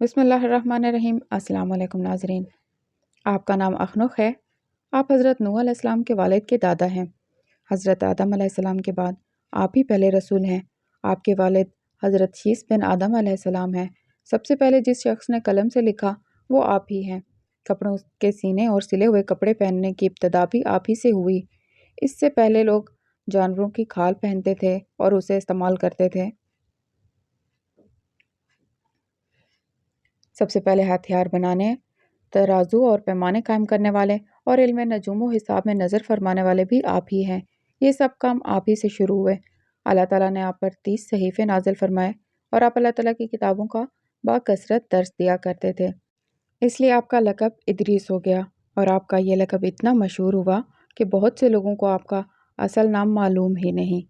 بسم اللہ الرحمن الرحیم۔ السلام علیکم ناظرین، آپ کا نام اخنق ہے۔ آپ حضرت نوح علیہ السلام کے والد کے دادا ہیں۔ حضرت آدم علیہ السلام کے بعد آپ ہی پہلے رسول ہیں۔ آپ کے والد حضرت شیث بن آدم علیہ السلام ہیں۔ سب سے پہلے جس شخص نے قلم سے لکھا وہ آپ ہی ہیں۔ کپڑوں کے سینے اور سلے ہوئے کپڑے پہننے کی ابتدا بھی آپ ہی سے ہوئی۔ اس سے پہلے لوگ جانوروں کی کھال پہنتے تھے اور اسے استعمال کرتے تھے۔ سب سے پہلے ہتھیار بنانے، ترازو اور پیمانے قائم کرنے والے اور علم نجوم و حساب میں نظر فرمانے والے بھی آپ ہی ہیں۔ یہ سب کام آپ ہی سے شروع ہوئے۔ اللہ تعالیٰ نے آپ پر 30 صحیفے نازل فرمائے اور آپ اللہ تعالیٰ کی کتابوں کا باکثرت درس دیا کرتے تھے۔ اس لیے آپ کا لقب ادریس ہو گیا، اور آپ کا یہ لقب اتنا مشہور ہوا کہ بہت سے لوگوں کو آپ کا اصل نام معلوم ہی نہیں۔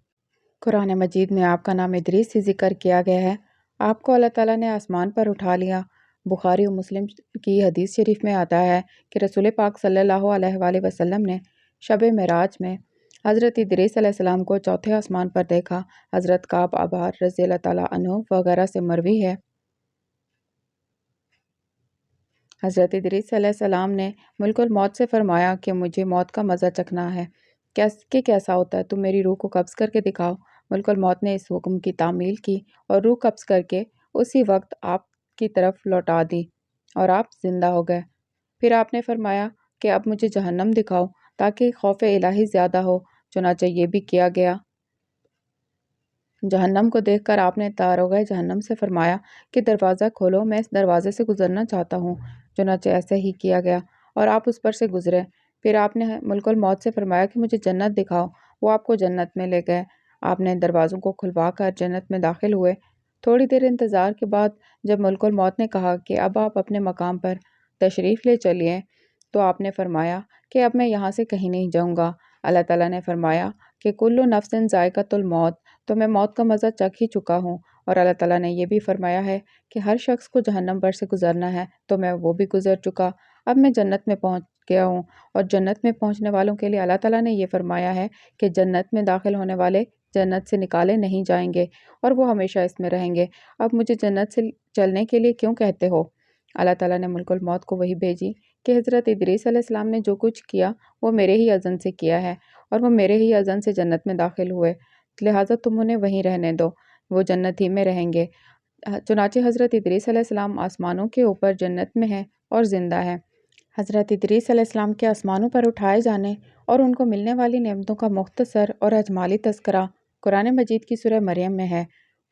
قرآن مجید میں آپ کا نام ادریس ہی ذکر کیا گیا ہے۔ آپ کو اللہ تعالیٰ نے آسمان پر اٹھا لیا۔ بخاری و مسلم کی حدیث شریف میں آتا ہے کہ رسول پاک صلی اللہ علیہ وآلہ وسلم نے شب معراج میں حضرت ادریس علیہ السلام کو چوتھے آسمان پر دیکھا۔ حضرت کعب احبار رضی اللہ تعالیٰ عنہ وغیرہ سے مروی ہے، حضرت ادریس علیہ السلام نے ملک الموت سے فرمایا کہ مجھے موت کا مزہ چکھنا ہے۔ کیسا ہوتا ہے؟ تم میری روح کو قبض کر کے دکھاؤ۔ ملک الموت نے اس حکم کی تعمیل کی اور روح قبض کر کے اسی وقت آپ کی طرف لوٹا دی اور آپ زندہ ہو گئے۔ پھر آپ نے فرمایا کہ اب مجھے جہنم دکھاؤ تاکہ خوف الہی زیادہ ہو، چنانچہ یہ بھی کیا گیا۔ جہنم کو دیکھ کر آپ نے داروغہ جہنم سے فرمایا کہ دروازہ کھولو، میں اس دروازے سے گزرنا چاہتا ہوں۔ چنانچہ ایسا ہی کیا گیا اور آپ اس پر سے گزرے۔ پھر آپ نے ملک الموت سے فرمایا کہ مجھے جنت دکھاؤ، وہ آپ کو جنت میں لے گئے۔ آپ نے دروازوں کو کھلوا کر جنت میں داخل ہوئے۔ تھوڑی دیر انتظار کے بعد جب ملک الموت نے کہا کہ اب آپ اپنے مقام پر تشریف لے چلیے، تو آپ نے فرمایا کہ اب میں یہاں سے کہیں نہیں جاؤں گا۔ اللہ تعالیٰ نے فرمایا کہ کل نفس ذائقۃ الموت، تو میں موت کا مزہ چکھ ہی چکا ہوں۔ اور اللہ تعالیٰ نے یہ بھی فرمایا ہے کہ ہر شخص کو جہنم پر سے گزرنا ہے، تو میں وہ بھی گزر چکا۔ اب میں جنت میں پہنچ گیا ہوں، اور جنت میں پہنچنے والوں کے لیے اللہ تعالیٰ نے یہ فرمایا ہے کہ جنت میں داخل ہونے والے جنت سے نکالے نہیں جائیں گے اور وہ ہمیشہ اس میں رہیں گے۔ اب مجھے جنت سے چلنے کے لیے کیوں کہتے ہو؟ اللہ تعالیٰ نے ملک الموت کو وحی بھیجی کہ حضرت ادریس علیہ السلام نے جو کچھ کیا وہ میرے ہی اذن سے کیا ہے، اور وہ میرے ہی اذن سے جنت میں داخل ہوئے، لہٰذا تم انہیں وہیں رہنے دو، وہ جنت ہی میں رہیں گے۔ چنانچہ حضرت ادریس علیہ السلام آسمانوں کے اوپر جنت میں ہے اور زندہ ہے۔ حضرت ادریس علیہ السلام کے آسمانوں پر اٹھائے جانے اور ان کو ملنے والی نعمتوں کا مختصر اور اجمالی تذکرہ قرآن مجید کی سورہ مریم میں ہے۔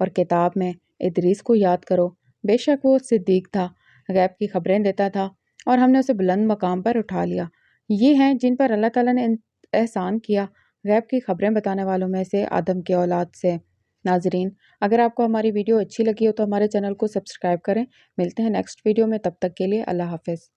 اور کتاب میں ادریس کو یاد کرو، بے شک وہ صدیق تھا، غیب کی خبریں دیتا تھا، اور ہم نے اسے بلند مقام پر اٹھا لیا۔ یہ ہیں جن پر اللہ تعالیٰ نے احسان کیا، غیب کی خبریں بتانے والوں میں سے آدم کے اولاد سے۔ ناظرین، اگر آپ کو ہماری ویڈیو اچھی لگی ہو تو ہمارے چینل کو سبسکرائب کریں۔ ملتے ہیں نیکسٹ ویڈیو میں، تب تک کے لیے اللہ حافظ۔